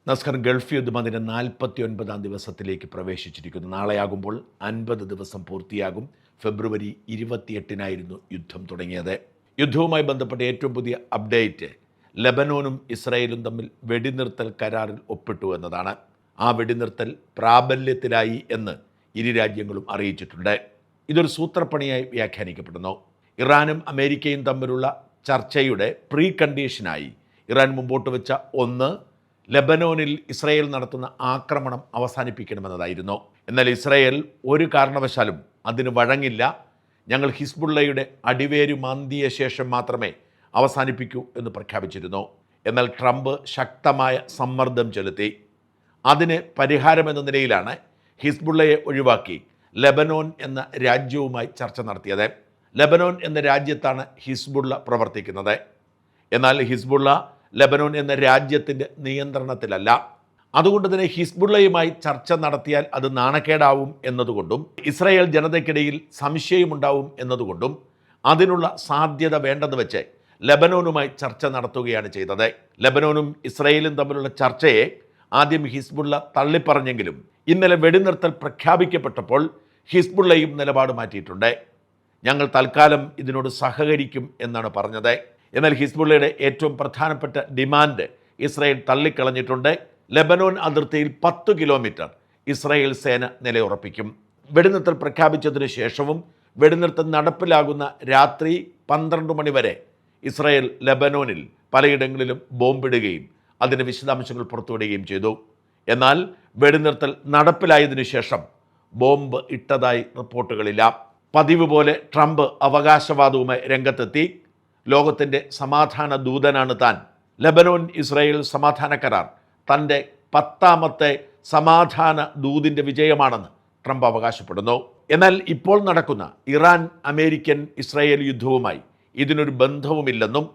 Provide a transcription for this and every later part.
നസ്കർ Gulf യുദ്ധം അതിൻ്റെ 49-ാം ദിവസത്തിലേക്ക് പ്രവേശിച്ചിരിക്കുന്നു. നാളെയാകുമ്പോൾ 50 ദിവസം പൂർത്തിയാകും. ഫെബ്രുവരി 28-നായിരുന്നു യുദ്ധം തുടങ്ങിയത്. യുദ്ധവുമായി ബന്ധപ്പെട്ട ഏറ്റവും പുതിയ അപ്ഡേറ്റ് ലെബനോനും ഇസ്രായേലും തമ്മിൽ വെടിനിർത്തൽ കരാറിൽ ഒപ്പിട്ടു എന്നതാണ്. ആ വെടിനിർത്തൽ പ്രാബല്യത്തിലായി എന്ന് ഇരു രാജ്യങ്ങളും അറിയിച്ചിട്ടുണ്ട്. ഇതൊരു സൂത്രപ്പണിയായി വ്യാഖ്യാനിക്കപ്പെടുന്നു. ഇറാനും അമേരിക്കയും തമ്മിലുള്ള ചർച്ചയുടെ പ്രീ കണ്ടീഷനായി ഇറാൻ മുമ്പോട്ട് വെച്ച ഒന്ന് ലെബനോനിൽ ഇസ്രായേൽ നടത്തുന്ന ആക്രമണം അവസാനിപ്പിക്കണമെന്നതായിരുന്നു. എന്നാൽ ഇസ്രായേൽ ഒരു കാരണവശാലും അതിന് വഴങ്ങില്ല. ഞങ്ങൾ ഹിസ്ബുള്ളയുടെ അടിവേരു മാന്തിയ ശേഷം മാത്രമേ അവസാനിപ്പിക്കൂ എന്ന് പ്രഖ്യാപിച്ചിരുന്നു. എന്നാൽ ട്രംപ് ശക്തമായ സമ്മർദ്ദം ചെലുത്തി. അതിന് പരിഹാരമെന്ന നിലയിലാണ് ഹിസ്ബുള്ളയെ ഒഴിവാക്കി ലെബനോൻ എന്ന രാജ്യവുമായി ചർച്ച നടത്തിയത്. ലെബനോൻ എന്ന രാജ്യത്താണ് ഹിസ്ബുള്ള പ്രവർത്തിക്കുന്നത്. എന്നാൽ ഹിസ്ബുള്ള ലെബനോൻ എന്ന രാജ്യത്തിൻ്റെ നിയന്ത്രണത്തിലല്ല. അതുകൊണ്ട് തന്നെ ഹിസ്ബുള്ളയുമായി ചർച്ച നടത്തിയാൽ അത് നാണക്കേടാവും എന്നതുകൊണ്ടും ഇസ്രായേൽ ജനതയ്ക്കിടയിൽ സംശയമുണ്ടാവും എന്നതുകൊണ്ടും അതിനുള്ള സാധ്യത വേണ്ടെന്ന് വെച്ച് ലെബനോനുമായി ചർച്ച നടത്തുകയാണ് ചെയ്തത്. ലെബനോനും ഇസ്രായേലും തമ്മിലുള്ള ചർച്ചയെ ആദ്യം ഹിസ്ബുള്ള തള്ളിപ്പറഞ്ഞെങ്കിലും ഇന്നലെ വെടിനിർത്തൽ പ്രഖ്യാപിക്കപ്പെട്ടപ്പോൾ ഹിസ്ബുള്ളയും നിലപാട് മാറ്റിയിട്ടുണ്ട്. ഞങ്ങൾ തൽക്കാലം ഇതിനോട് സഹകരിക്കും എന്നാണ് പറഞ്ഞത്. എന്നാൽ ഹിസ്ബുള്ളയുടെ ഏറ്റവും പ്രധാനപ്പെട്ട ഡിമാൻഡ് ഇസ്രായേൽ തള്ളിക്കളഞ്ഞിട്ടുണ്ട്. ലെബനോൻ അതിർത്തിയിൽ 10 കിലോമീറ്റർ ഇസ്രായേൽ സേന നിലയുറപ്പിക്കും. വെടിനിർത്തൽ പ്രഖ്യാപിച്ചതിന് ശേഷവും വെടിനിർത്തൽ നടപ്പിലാകുന്ന രാത്രി 12 മണി വരെ ഇസ്രായേൽ ലെബനോനിൽ പലയിടങ്ങളിലും ബോംബിടുകയും അതിൻ്റെ വിശദാംശങ്ങൾ പുറത്തുവിടുകയും ചെയ്തു. എന്നാൽ വെടിനിർത്തൽ നടപ്പിലായതിനു ശേഷം ബോംബ് ഇട്ടതായി റിപ്പോർട്ടുകളില്ല. പതിവ് പോലെ ട്രംപ് അവകാശവാദവുമായി രംഗത്തെത്തി. ലോകത്തിൻ്റെ സമാധാന ദൂതനാണ് താൻ. ലെബനോൻ ഇസ്രായേൽ സമാധാന കരാർ തൻ്റെ 10ാമത്തെ സമാധാന ദൂതിൻ്റെ വിജയമാണെന്ന് ട്രംപ് അവകാശപ്പെടുന്നു. എന്നാൽ ഇപ്പോൾ നടക്കുന്ന ഇറാൻ അമേരിക്കൻ ഇസ്രായേൽ യുദ്ധവുമായി ഇതിനൊരു ബന്ധവുമില്ലെന്നും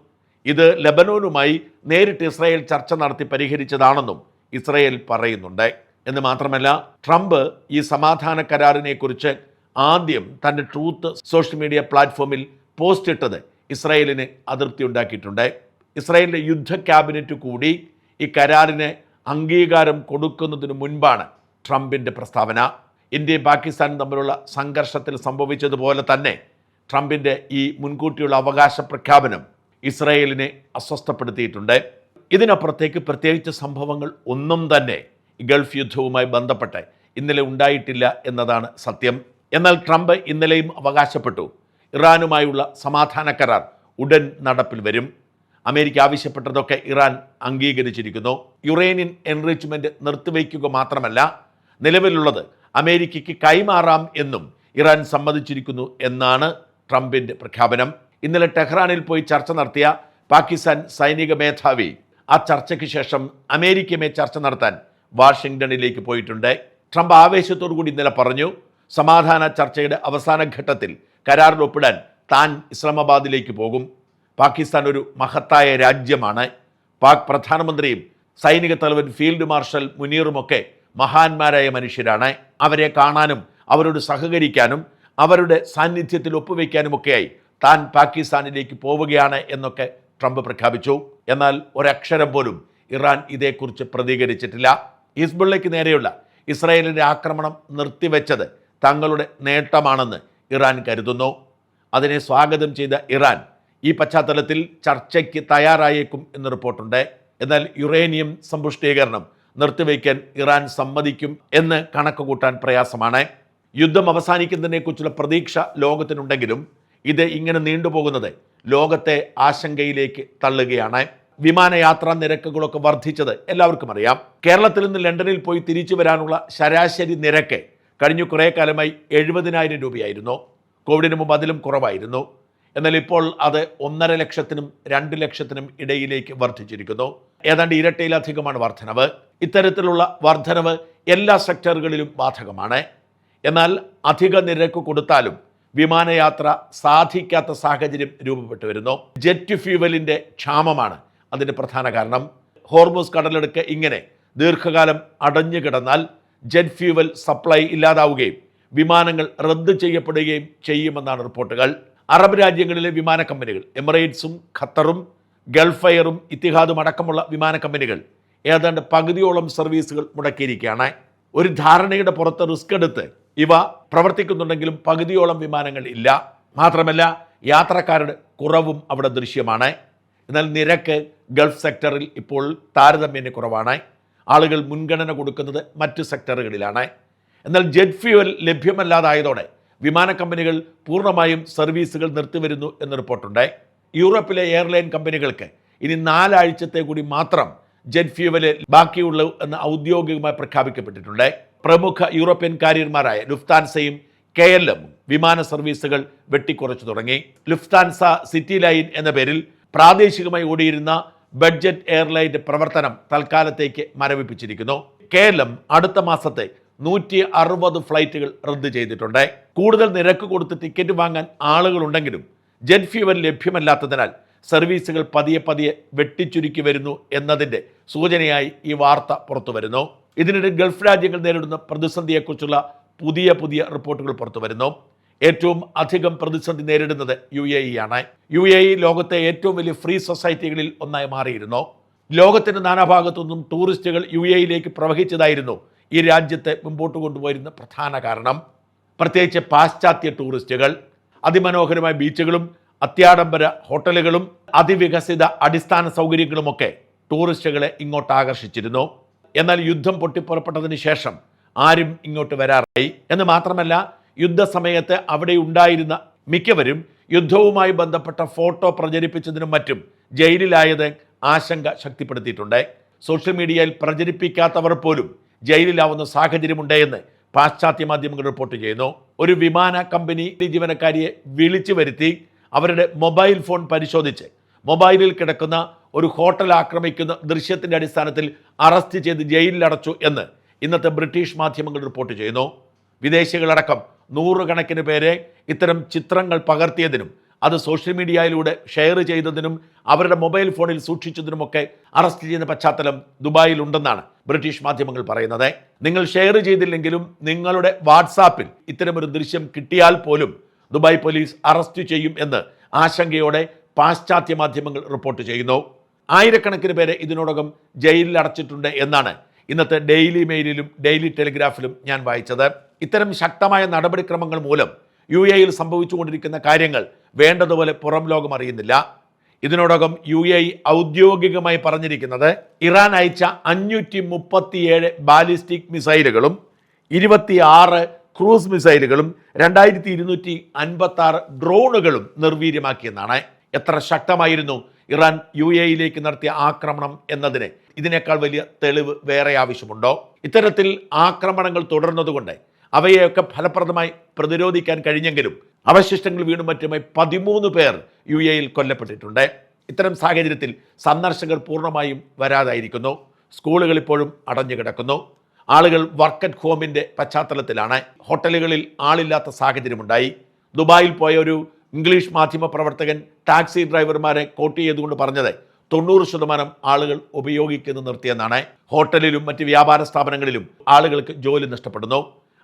ഇത് ലെബനോനുമായി നേരിട്ട് ഇസ്രായേൽ ചർച്ച നടത്തി പരിഹരിച്ചതാണെന്നും ഇസ്രായേൽ പറയുന്നുണ്ട്. എന്ന് മാത്രമല്ല, ട്രംപ് ഈ സമാധാന കരാറിനെക്കുറിച്ച് ആദ്യം തൻ്റെ ട്രൂത്ത് സോഷ്യൽ മീഡിയ പ്ലാറ്റ്ഫോമിൽ പോസ്റ്റ് ഇട്ടത് ഇസ്രായേലിന് അതൃപ്തി ഉണ്ടാക്കിയിട്ടുണ്ട്. ഇസ്രായേലിൻ്റെ യുദ്ധ ക്യാബിനറ്റ് കൂടി ഈ കരാറിന് അംഗീകാരം കൊടുക്കുന്നതിന് മുൻപാണ് ട്രംപിൻ്റെ പ്രസ്താവന. ഇന്ത്യയും പാകിസ്ഥാനും തമ്മിലുള്ള സംഘർഷത്തിൽ സംഭവിച്ചതുപോലെ തന്നെ ട്രംപിൻ്റെ ഈ മുൻകൂട്ടിയുള്ള അവകാശ പ്രഖ്യാപനം ഇസ്രായേലിനെ അസ്വസ്ഥപ്പെടുത്തിയിട്ടുണ്ട്. ഇതിനപ്പുറത്തേക്ക് പ്രത്യേകിച്ച് സംഭവങ്ങൾ ഒന്നും തന്നെ ഗൾഫ് യുദ്ധവുമായി ബന്ധപ്പെട്ട് ഇന്നലെ ഉണ്ടായിട്ടില്ല എന്നതാണ് സത്യം. എന്നാൽ ട്രംപ് ഇന്നലെയും അവകാശപ്പെട്ടു ഇറാനുമായുള്ള സമാധാന കരാർ ഉടൻ നടപ്പിൽ വരും. അമേരിക്ക ആവശ്യപ്പെട്ടതൊക്കെ ഇറാൻ അംഗീകരിച്ചിരിക്കുന്നു. യുറേനിയൻ എൻറിച്ച്മെൻറ്റ് നിർത്തിവയ്ക്കുക മാത്രമല്ല, നിലവിലുള്ളത് അമേരിക്കയ്ക്ക് കൈമാറാം എന്നും ഇറാൻ സമ്മതിച്ചിരിക്കുന്നു എന്നാണ് ട്രംപിൻ്റെ പ്രഖ്യാപനം. ഇന്നലെ ടെഹ്റാനിൽ പോയി ചർച്ച നടത്തിയ പാകിസ്ഥാൻ സൈനിക മേധാവി ആ ചർച്ചയ്ക്ക് ശേഷം അമേരിക്കയുമായി ചർച്ച നടത്താൻ വാഷിങ്ടണിലേക്ക് പോയിട്ടുണ്ട്. ട്രംപ് ആവേശത്തോടു കൂടി ഇന്നലെ പറഞ്ഞു, സമാധാന ചർച്ചയുടെ അവസാന ഘട്ടത്തിൽ കരാറിൽ ഒപ്പിടാൻ താൻ ഇസ്ലാമാബാദിലേക്ക് പോകും. പാകിസ്ഥാൻ ഒരു മഹത്തായ രാജ്യമാണ്. പാക് പ്രധാനമന്ത്രിയും സൈനിക തലവൻ ഫീൽഡ് മാർഷൽ മുനീറുമൊക്കെ മഹാന്മാരായ മനുഷ്യരാണ്. അവരെ കാണാനും അവരോട് സഹകരിക്കാനും അവരുടെ സാന്നിധ്യത്തിൽ ഒപ്പുവയ്ക്കാനുമൊക്കെയായി താൻ പാകിസ്ഥാനിലേക്ക് പോവുകയാണ് എന്നൊക്കെ ട്രംപ് പ്രഖ്യാപിച്ചു. എന്നാൽ ഒരക്ഷരം പോലും ഇറാൻ ഇതേക്കുറിച്ച് പ്രതികരിച്ചിട്ടില്ല. ഹിസ്ബുള്ളയ്ക്ക് നേരെയുള്ള ഇസ്രായേലിൻ്റെ ആക്രമണം നിർത്തിവെച്ചത് തങ്ങളുടെ നേട്ടമാണെന്ന് ഇറാൻ കരുതുന്നു. അതിനെ സ്വാഗതം ചെയ്ത ഇറാൻ ഈ പശ്ചാത്തലത്തിൽ ചർച്ചയ്ക്ക് തയ്യാറായേക്കും എന്ന് റിപ്പോർട്ടുണ്ട്. എന്നാൽ യുറേനിയം സമ്പുഷ്ടീകരണം നിർത്തിവയ്ക്കാൻ ഇറാൻ സമ്മതിക്കും എന്ന് കണക്ക് കൂട്ടാൻ പ്രയാസമാണ്. യുദ്ധം അവസാനിക്കുന്നതിനെക്കുറിച്ചുള്ള പ്രതീക്ഷ ലോകത്തിനുണ്ടെങ്കിലും ഇത് ഇങ്ങനെ നീണ്ടുപോകുന്നത് ലോകത്തെ ആശങ്കയിലേക്ക് തള്ളുകയാണ്. വിമാനയാത്രാ നിരക്കുകളൊക്കെ വർദ്ധിച്ചത് എല്ലാവർക്കും അറിയാം. കേരളത്തിൽ നിന്ന് ലണ്ടനിൽ പോയി തിരിച്ചു വരാനുള്ള ശരാശരി നിരക്ക് കഴിഞ്ഞ കുറേ കാലമായി 70,000 രൂപയായിരുന്നു. കോവിഡിന് മുമ്പ് അതിലും കുറവായിരുന്നു. എന്നാൽ ഇപ്പോൾ അത് 1.5 ലക്ഷത്തിനും 2 ലക്ഷത്തിനും ഇടയിലേക്ക് വർദ്ധിച്ചിരിക്കുന്നു. ഏതാണ്ട് ഇരട്ടിയിലധികമാണ് വർധനവ്. ഇത്തരത്തിലുള്ള വർധനവ് എല്ലാ സെക്ടറുകളിലും ബാധകമാണ്. എന്നാൽ അധിക നിരക്ക് കൊടുത്താലും വിമാനയാത്ര സാധിക്കാത്ത സാഹചര്യം രൂപപ്പെട്ടു വരുന്നു. ജെറ്റ് ഫ്യൂവലിൻ്റെ ക്ഷാമമാണ് അതിൻ്റെ പ്രധാന കാരണം. ഹോർമുസ് കടലെടുക്ക് ഇങ്ങനെ ദീർഘകാലം അടഞ്ഞു കിടന്നാൽ ജെറ്റ് ഫ്യൂവൽ സപ്ലൈ ഇല്ലാതാവുകയും വിമാനങ്ങൾ റദ്ദ് ചെയ്യപ്പെടുകയും ചെയ്യുമെന്നാണ് റിപ്പോർട്ടുകൾ. അറബ് രാജ്യങ്ങളിലെ വിമാന കമ്പനികൾ എമിറേറ്റ്സും ഖത്തറും ഗൾഫ് എയറും ഇത്തിഹാദും അടക്കമുള്ള വിമാന കമ്പനികൾ ഏതാണ്ട് പകുതിയോളം സർവീസുകൾ മുടക്കിയിരിക്കുകയാണ്. ഒരു ധാരണയുടെ പുറത്ത് റിസ്ക് എടുത്ത് ഇവ പ്രവർത്തിക്കുന്നുണ്ടെങ്കിലും പകുതിയോളം വിമാനങ്ങൾ ഇല്ല. മാത്രമല്ല യാത്രക്കാരുടെ കുറവും അവിടെ ദൃശ്യമാണ്. എന്നാൽ നിരക്ക് ഗൾഫ് സെക്ടറിൽ ഇപ്പോൾ താരതമ്യേന കുറവാണ്. ആളുകൾ മുൻഗണന കൊടുക്കുന്നത് മറ്റു സെക്ടറുകളിലാണ്. എന്നാൽ ജെറ്റ് ഫ്യൂവൽ ലഭ്യമല്ലാതായതോടെ വിമാന കമ്പനികൾ പൂർണ്ണമായും സർവീസുകൾ നിർത്തിവരുന്നു എന്ന് റിപ്പോർട്ടുണ്ട്. യൂറോപ്പിലെ എയർലൈൻ കമ്പനികൾക്ക് ഇനി 4 ആഴ്ചത്തെ കൂടി മാത്രം ജെറ്റ് ഫ്യൂവല് ബാക്കിയുള്ളൂ എന്ന് ഔദ്യോഗികമായി പ്രഖ്യാപിക്കപ്പെട്ടിട്ടുണ്ട്. പ്രമുഖ യൂറോപ്യൻ കാരിയർമാരായ ലുഫ്താൻസയും KLM വിമാന സർവീസുകൾ വെട്ടിക്കുറച്ചു തുടങ്ങി. ലുഫ്താൻസ സിറ്റി ലൈൻ എന്ന പേരിൽ പ്രാദേശികമായി ഓടിയിരുന്ന ബഡ്ജറ്റ് എയർലൈൻ്റെ പ്രവർത്തനം തൽക്കാലത്തേക്ക് മരവിപ്പിച്ചിരിക്കുന്നു. KLM അടുത്ത മാസത്തെ 160 ഫ്ലൈറ്റുകൾ റദ്ദ് ചെയ്തിട്ടുണ്ട്. കൂടുതൽ നിരക്ക് കൊടുത്ത് ടിക്കറ്റ് വാങ്ങാൻ ആളുകളുണ്ടെങ്കിലും ജെറ്റ് ഫ്യൂവൽ ലഭ്യമല്ലാത്തതിനാൽ സർവീസുകൾ പതിയെ വെട്ടിച്ചുരുക്കി വരുന്നു എന്നതിൻ്റെ സൂചനയായി ഈ വാർത്ത പുറത്തു വരുന്നു. ഇതിനിടെ ഗൾഫ് രാജ്യങ്ങൾ നേരിടുന്ന പ്രതിസന്ധിയെക്കുറിച്ചുള്ള പുതിയ റിപ്പോർട്ടുകൾ പുറത്തു വരുന്നു. ഏറ്റവും അധികം പ്രതിസന്ധി നേരിടുന്നത് UAE ആണ്. UAE ലോകത്തെ ഏറ്റവും വലിയ ഫ്രീ സൊസൈറ്റികളിൽ ഒന്നായി മാറിയിരുന്നു. ലോകത്തിൻ്റെ നാനാഭാഗത്തു നിന്നും ടൂറിസ്റ്റുകൾ UAEയിലേക്ക് പ്രവഹിച്ചതായിരുന്നു ഈ രാജ്യത്തെ മുമ്പോട്ട് കൊണ്ടുപോയിരുന്ന പ്രധാന കാരണം. പ്രത്യേകിച്ച് പാശ്ചാത്യ ടൂറിസ്റ്റുകൾ. അതിമനോഹരമായ ബീച്ചുകളും അത്യാഡംബര ഹോട്ടലുകളും അതിവികസിത അടിസ്ഥാന സൗകര്യങ്ങളുമൊക്കെ ടൂറിസ്റ്റുകളെ ഇങ്ങോട്ട് ആകർഷിച്ചിരുന്നു. എന്നാൽ യുദ്ധം പൊട്ടിപ്പുറപ്പെട്ടതിന് ശേഷം ആരും ഇങ്ങോട്ട് വരാറായി. എന്ന് മാത്രമല്ല യുദ്ധസമയത്ത് അവിടെ ഉണ്ടായിരുന്ന മിക്കവരും യുദ്ധവുമായി ബന്ധപ്പെട്ട ഫോട്ടോ പ്രചരിപ്പിച്ചതിനും മറ്റും ജയിലിലായത് ആശങ്ക ശക്തിപ്പെടുത്തിയിട്ടുണ്ട്. സോഷ്യൽ മീഡിയയിൽ പ്രചരിപ്പിക്കാത്തവർ പോലും ജയിലിലാവുന്ന സാഹചര്യമുണ്ടെന്ന് പാശ്ചാത്യ മാധ്യമങ്ങൾ റിപ്പോർട്ട് ചെയ്യുന്നു. ഒരു വിമാന കമ്പനി ജീവനക്കാരിയെ വിളിച്ചു വരുത്തി അവരുടെ മൊബൈൽ ഫോൺ പരിശോധിച്ച് മൊബൈലിൽ കിടക്കുന്ന ഒരു ഹോട്ടൽ ആക്രമിക്കുന്ന ദൃശ്യത്തിൻ്റെ അടിസ്ഥാനത്തിൽ അറസ്റ്റ് ചെയ്ത് ജയിലിലടച്ചു എന്ന് ഇന്നത്തെ ബ്രിട്ടീഷ് മാധ്യമങ്ങൾ റിപ്പോർട്ട് ചെയ്യുന്നു. വിദേശികളടക്കം 100 കണക്കിന് പേരെ ഇത്തരം ചിത്രങ്ങൾ പകർത്തിയതിനും അത് സോഷ്യൽ മീഡിയയിലൂടെ ഷെയർ ചെയ്തതിനും അവരുടെ മൊബൈൽ ഫോണിൽ സൂക്ഷിച്ചതിനുമൊക്കെ അറസ്റ്റ് ചെയ്യുന്ന പശ്ചാത്തലം ദുബായിലുണ്ടെന്നാണ് ബ്രിട്ടീഷ് മാധ്യമങ്ങൾ പറയുന്നത്. നിങ്ങൾ ഷെയർ ചെയ്തില്ലെങ്കിലും നിങ്ങളുടെ വാട്സാപ്പിൽ ഇത്തരമൊരു ദൃശ്യം കിട്ടിയാൽ പോലും ദുബായ് പോലീസ് അറസ്റ്റ് ചെയ്യും എന്ന് ആശങ്കയോടെ പാശ്ചാത്യ മാധ്യമങ്ങൾ റിപ്പോർട്ട് ചെയ്യുന്നു. ആയിരക്കണക്കിന് പേരെ ഇതിനോടകം ജയിലിൽ അടച്ചിട്ടുണ്ട് എന്നാണ് ഇന്നത്തെ ഡെയിലി മെയിലിലും ഡെയിലി ടെലിഗ്രാഫിലും ഞാൻ വായിച്ചത്. ഇത്തരം ശക്തമായ നടപടിക്രമങ്ങൾ മൂലം UAEയിൽ സംഭവിച്ചുകൊണ്ടിരിക്കുന്ന കാര്യങ്ങൾ വേണ്ടതുപോലെ പുറം ലോകം അറിയുന്നില്ല. ഇതിനോടകം UAE ഔദ്യോഗികമായി പറഞ്ഞിരിക്കുന്നത് ഇറാൻ അയച്ച 537 ബാലിസ്റ്റിക് മിസൈലുകളും 26 ക്രൂസ് മിസൈലുകളും 2256 ഡ്രോണുകളും നിർവീര്യമാക്കിയെന്നാണ്. എത്ര ശക്തമായിരുന്നു ഇറാൻ UAEയിലേക്ക് നടത്തിയ ആക്രമണം എന്നതിന് ഇതിനേക്കാൾ വലിയ തെളിവ് വേറെ ആവശ്യമുണ്ടോ? ഇത്തരത്തിൽ ആക്രമണങ്ങൾ തുടർന്നതുകൊണ്ട് അവയെയൊക്കെ ഫലപ്രദമായി പ്രതിരോധിക്കാൻ കഴിഞ്ഞെങ്കിലും അവശിഷ്ടങ്ങൾ വീണും മറ്റുമായി 13 പേർ UAEയിൽ കൊല്ലപ്പെട്ടിട്ടുണ്ട്. ഇത്തരം സാഹചര്യത്തിൽ സന്ദർശകർ പൂർണ്ണമായും വരാതായിരിക്കുന്നു. സ്കൂളുകൾ ഇപ്പോഴും അടഞ്ഞു കിടക്കുന്നു. ആളുകൾ വർക്ക് അറ്റ് ഹോമിൻ്റെ പശ്ചാത്തലത്തിലാണ്. ഹോട്ടലുകളിൽ ആളില്ലാത്ത സാഹചര്യമുണ്ടായി. ദുബായിൽ പോയ ഒരു ഇംഗ്ലീഷ് മാധ്യമ പ്രവർത്തകൻ ടാക്സി ഡ്രൈവർമാരെ കോട്ട് ചെയ്തുകൊണ്ട് പറഞ്ഞത് 90% ആളുകൾ ഉപയോഗിക്കുന്നത് നിർത്തിയെന്നാണ്. ഹോട്ടലിലും മറ്റ് വ്യാപാര സ്ഥാപനങ്ങളിലും ആളുകൾക്ക് ജോലി നഷ്ടപ്പെടുന്നു.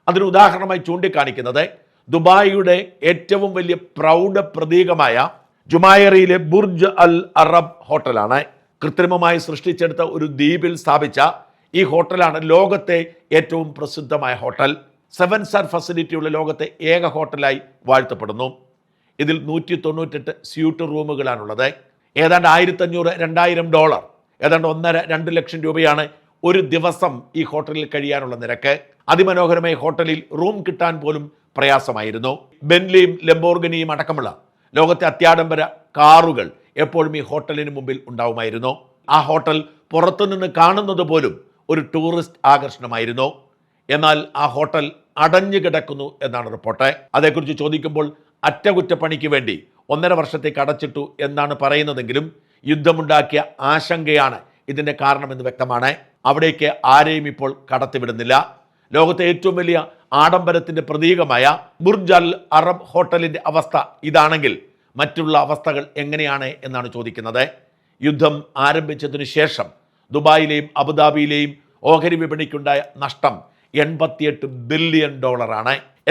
അതിന് ഉദാഹരണമായി ചൂണ്ടിക്കാണിക്കുന്നത് ദുബായിയുടെ ഏറ്റവും വലിയ പ്രൗഢ പ്രതീകമായ ജുമായറിയിലെ ബുർജ് അൽ അറബ് ഹോട്ടലാണ്. കൃത്രിമമായി സൃഷ്ടിച്ചെടുത്ത ഒരു ദ്വീപിൽ സ്ഥാപിച്ച ഈ ഹോട്ടലാണ് ലോകത്തെ ഏറ്റവും പ്രസിദ്ധമായ ഹോട്ടൽ. 7 സ്റ്റാർ ഫെസിലിറ്റിയുള്ള ലോകത്തെ ഏക ഹോട്ടലായി വാഴ്ത്തപ്പെടുന്നു. ഇതിൽ 198 സ്യൂട്ട് റൂമുകളാണുള്ളത്. ഏതാണ്ട് $1500-2000, ഏതാണ്ട് 1.5-2 ലക്ഷം രൂപയാണ് ഒരു ദിവസം ഈ ഹോട്ടലിൽ കഴിയാനുള്ള നിരക്ക്. അതിമനോഹരമായ ഹോട്ടലിൽ റൂം കിട്ടാൻ പോലും പ്രയാസമായിരുന്നു. ബെൻലിയും ലംബോർഗിനിയും അടക്കമുള്ള ലോകത്തെ അത്യാഡംബര കാറുകൾ എപ്പോഴും ഈ ഹോട്ടലിന് മുമ്പിൽ ഉണ്ടാവുമായിരുന്നു. ആ ഹോട്ടൽ പുറത്തുനിന്ന് കാണുന്നത് പോലും ഒരു ടൂറിസ്റ്റ് ആകർഷണമായിരുന്നു. എന്നാൽ ആ ഹോട്ടൽ അടഞ്ഞു കിടക്കുന്നു എന്നാണ് റിപ്പോർട്ട്. അതേക്കുറിച്ച് ചോദിക്കുമ്പോൾ അറ്റകുറ്റപ്പണിക്ക് വേണ്ടി 1.5 വർഷത്തേക്ക് അടച്ചിട്ടു എന്നാണ് പറയുന്നതെങ്കിലും യുദ്ധമുണ്ടാക്കിയ ആശങ്കയാണ് ഇതിൻ്റെ കാരണമെന്ന് വ്യക്തമാണ്. അവിടേക്ക് ആരെയും ഇപ്പോൾ കടത്തിവിടുന്നില്ല. ലോകത്തെ ഏറ്റവും വലിയ ആഡംബരത്തിൻ്റെ പ്രതീകമായ ബുർജ് അൽ അറബ് ഹോട്ടലിൻ്റെ അവസ്ഥ ഇതാണെങ്കിൽ മറ്റുള്ള അവസ്ഥകൾ എങ്ങനെയാണ് എന്നാണ് ചോദിക്കുന്നത്. യുദ്ധം ആരംഭിച്ചതിനു ശേഷം ദുബായിലെയും അബുദാബിയിലെയും ഓഹരി വിപണിക്കുണ്ടായ നഷ്ടം $88 ബില്യൺ.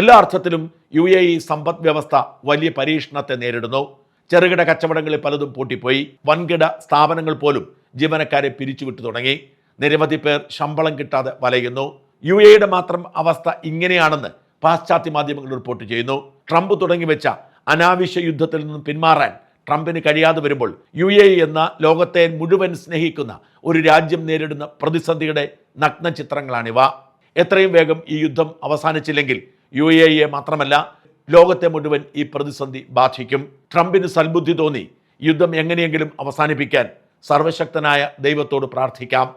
എല്ലാ അർത്ഥത്തിലും UAE സമ്പദ് വ്യവസ്ഥ വലിയ പരീക്ഷണത്തെ നേരിടുന്നു. ചെറുകിട കച്ചവടങ്ങളിൽ പലതും പൂട്ടിപ്പോയി. വൻകിട സ്ഥാപനങ്ങൾ പോലും ജീവനക്കാരെ പിരിച്ചുവിട്ടു തുടങ്ങി. നിരവധി പേർ ശമ്പളം കിട്ടാതെ വലയുന്നു. UAE മാത്രം അവസ്ഥ ഇങ്ങനെയാണെന്ന് പാശ്ചാത്യ മാധ്യമങ്ങൾ റിപ്പോർട്ട് ചെയ്യുന്നു. ട്രംപ് തുടങ്ങിവെച്ച അനാവശ്യ യുദ്ധത്തിൽ നിന്നും പിന്മാറാൻ ട്രംപിന് കഴിയാതെ വരുമ്പോൾ UAE എന്ന ലോകത്തെ മുഴുവൻ സ്നേഹിക്കുന്ന ഒരു രാജ്യം നേരിടുന്ന പ്രതിസന്ധിയുടെ നഗ്ന ചിത്രങ്ങളാണിവ. എത്രയും വേഗം ഈ യുദ്ധം അവസാനിച്ചില്ലെങ്കിൽ UAE മാത്രമല്ല ലോകത്തെ മുഴുവൻ ഈ പ്രതിസന്ധി ബാധിക്കും. ട്രംപിന് സൽബുദ്ധി തോന്നി യുദ്ധം എങ്ങനെയെങ്കിലും അവസാനിപ്പിക്കാൻ സർവശക്തനായ ദൈവത്തോട് പ്രാർത്ഥിക്കാം.